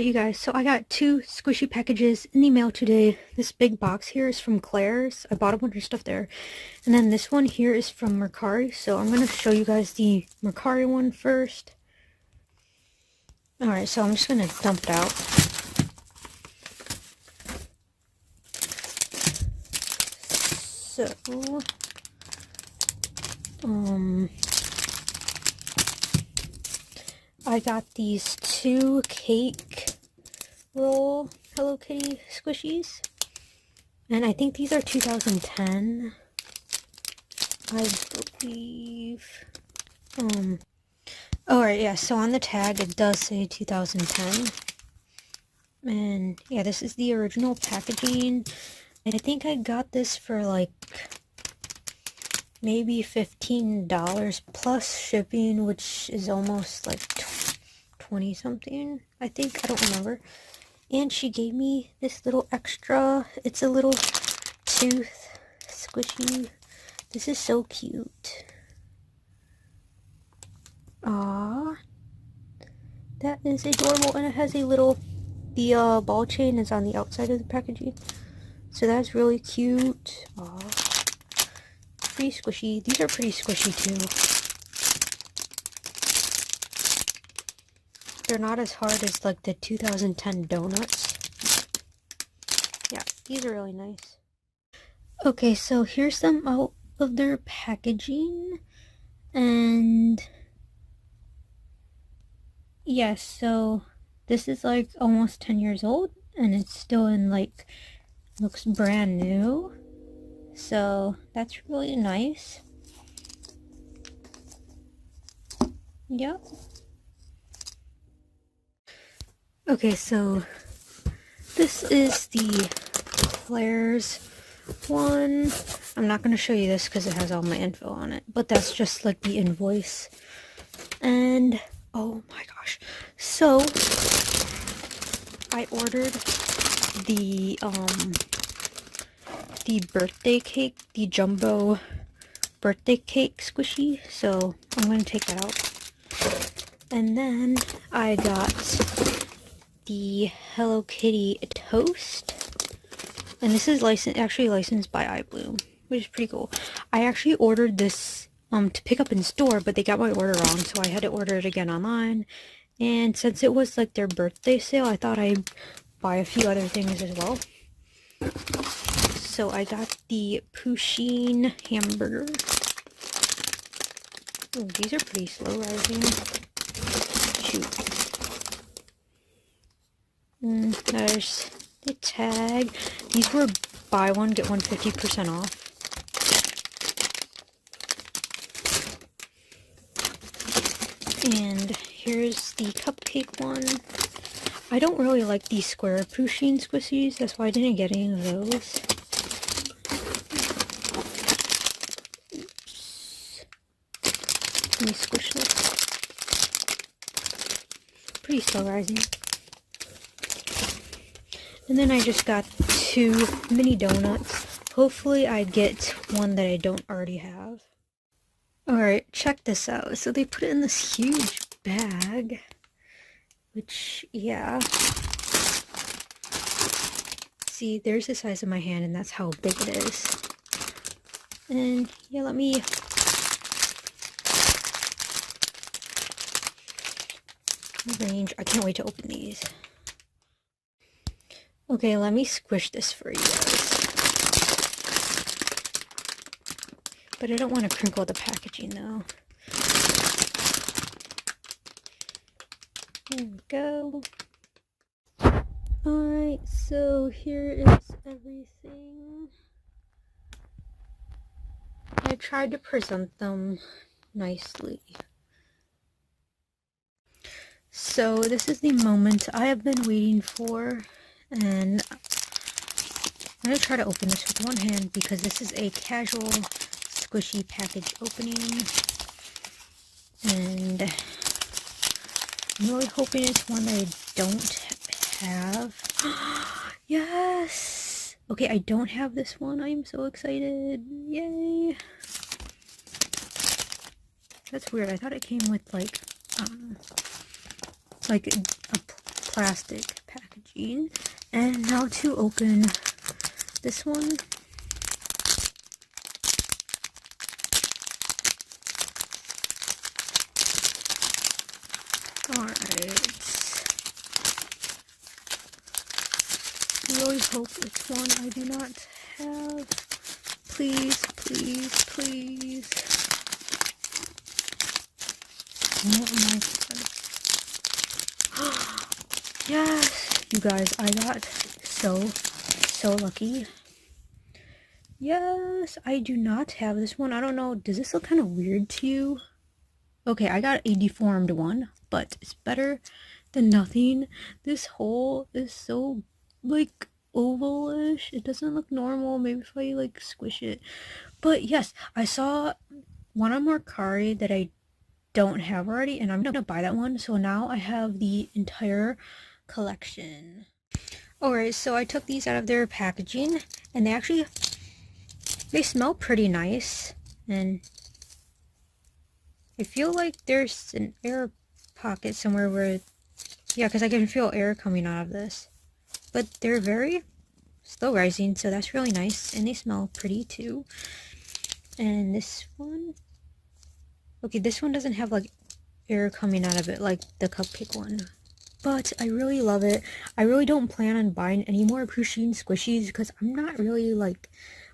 Alright you guys, so I got 2 squishy packages in the mail today. This big box here is from Claire's. I bought a bunch of stuff there. And then this one here is from Mercari. So I'm going to show you guys the Mercari one first. Alright, so I'm just going to dump it out. So, I got these 2 cake roll Hello Kitty squishies, and I think these are 2010, I believe. Alright, yeah, so on the tag it does say 2010, and yeah, this is the original packaging. I think I got this for like maybe $15 plus shipping, which is almost like 20 something, I think. I don't remember. And she gave me this little extra. It's a little tooth squishy. This is so cute. Aww. That is adorable. And it has a little, the ball chain is on the outside of the packaging. So that's really cute. Aww. Pretty squishy. These are pretty squishy too. They're not as hard as like the 2010 donuts. Yeah, these are really nice. Okay, so here's them out of their packaging. And yes, so this is like almost 10 years old and it's still in like, looks brand new. So that's really nice. Yep. Okay, so this is the Claire's one. I'm not going to show you this because it has all my info on it, but that's just like the invoice. And oh my gosh, so I ordered the birthday cake, the jumbo birthday cake squishy, so I'm going to take that out. And then I got the Hello Kitty toast, and this is actually licensed by iBloom, which is pretty cool. I actually ordered this to pick up in store, but they got my order wrong, so I had to order it again online. And since it was like their birthday sale, I thought I'd buy a few other things as well. So I got the Pusheen hamburger. Oh, these are pretty slow rising. Shoot. There's the tag. These were buy one, get one 50% off. And here's the cupcake one. I don't really like these square Pusheen squissies, that's why I didn't get any of those. Oops. Let me squish this. Pretty slow rising. And then I just got 2 mini donuts. Hopefully I get one that I don't already have. Alright, check this out. So they put it in this huge bag. Which, yeah. See, there's the size of my hand and that's how big it is. And yeah, let me... arrange. I can't wait to open these. Okay, let me squish this for you guys. But I don't want to crinkle the packaging though. There we go. Alright, so here is everything. I tried to present them nicely. So this is the moment I have been waiting for. And I'm going to try to open this with one hand because this is a casual squishy package opening. And I'm really hoping it's one that I don't have. Yes! Okay, I don't have this one. I'm so excited. Yay! That's weird. I thought it came with like, like a plastic packaging. And now to open this one. Alright. Really hope it's one I do not have. Please, please, please. Oh my god. Yes! You guys, I got so lucky. Yes, I do not have this one. I don't know, does this look kind of weird to you? Okay, I got a deformed one, but it's better than nothing. This hole is so, like, ovalish. It doesn't look normal. Maybe if I, like, squish it. But yes, I saw one on Mercari that I don't have already, and I'm gonna buy that one. So now I have the entire collection. Alright, so I took these out of their packaging, and they smell pretty nice, and I feel like there's an air pocket somewhere where, yeah, because I can feel air coming out of this. But they're very slow rising, so that's really nice, and they smell pretty too. And this one, okay, this one doesn't have like air coming out of it like the cupcake one. But I really love it. I really don't plan on buying any more Pusheen squishies because I'm not really like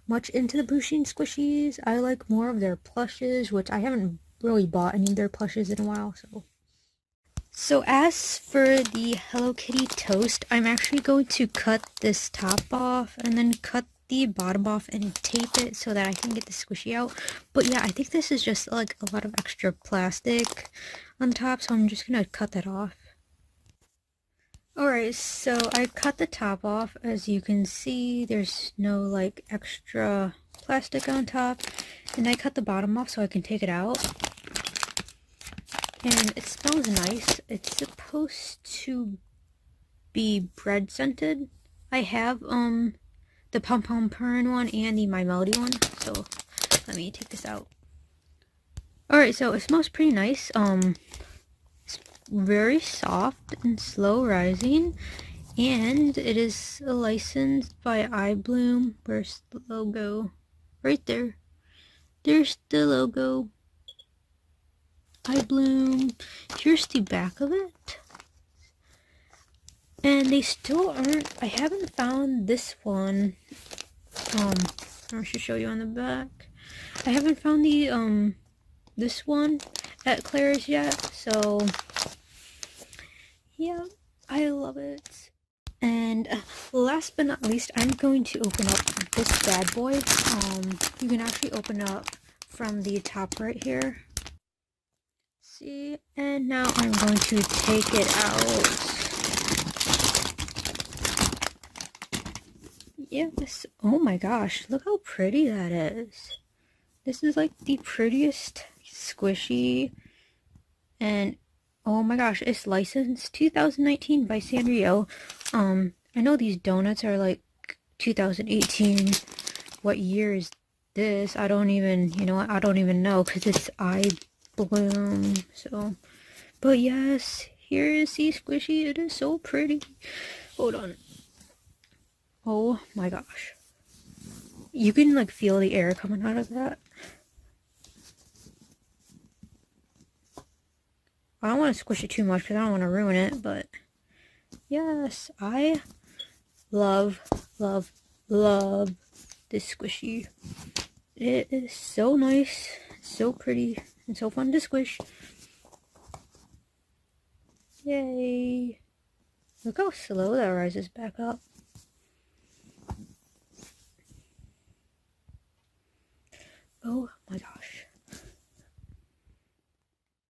much into the Pusheen squishies. I like more of their plushes, which I haven't really bought any of their plushes in a while. So as for the Hello Kitty toast, I'm actually going to cut this top off and then cut the bottom off and tape it so that I can get the squishy out. But yeah, I think this is just like a lot of extra plastic on top, so I'm just gonna cut that off. Alright, so I cut the top off. As you can see, there's no like extra plastic on top, and I cut the bottom off so I can take it out. And it smells nice. It's supposed to be bread scented. I have the Pom Pom Purin one and the My Melody one, so let me take this out. Alright, so it smells pretty nice. It's very soft and slow rising, and it is licensed by iBloom. Where's the logo? Right there. There's the logo. iBloom. Here's the back of it. And they still aren't, I haven't found this one. I should show you on the back. I haven't found the, this one at Claire's yet, so yeah, I love it. And last but not least, I'm going to open up this bad boy. You can actually open up from the top right here. See, and now I'm going to take it out. Yes, oh my gosh, look how pretty that is. This is like the prettiest squishy, and oh my gosh, it's licensed 2019 by Sanrio. I know these donuts are like 2018. What year is this? I don't even, you know what, I don't even know because it's iBloom. So, but yes, here is the squishy. It is so pretty. Hold on. Oh my gosh. You can like feel the air coming out of that. I don't want to squish it too much because I don't want to ruin it, but yes, I love this squishy. It is so nice, so pretty, and so fun to squish. Yay. Look how slow that rises back up. Oh my gosh.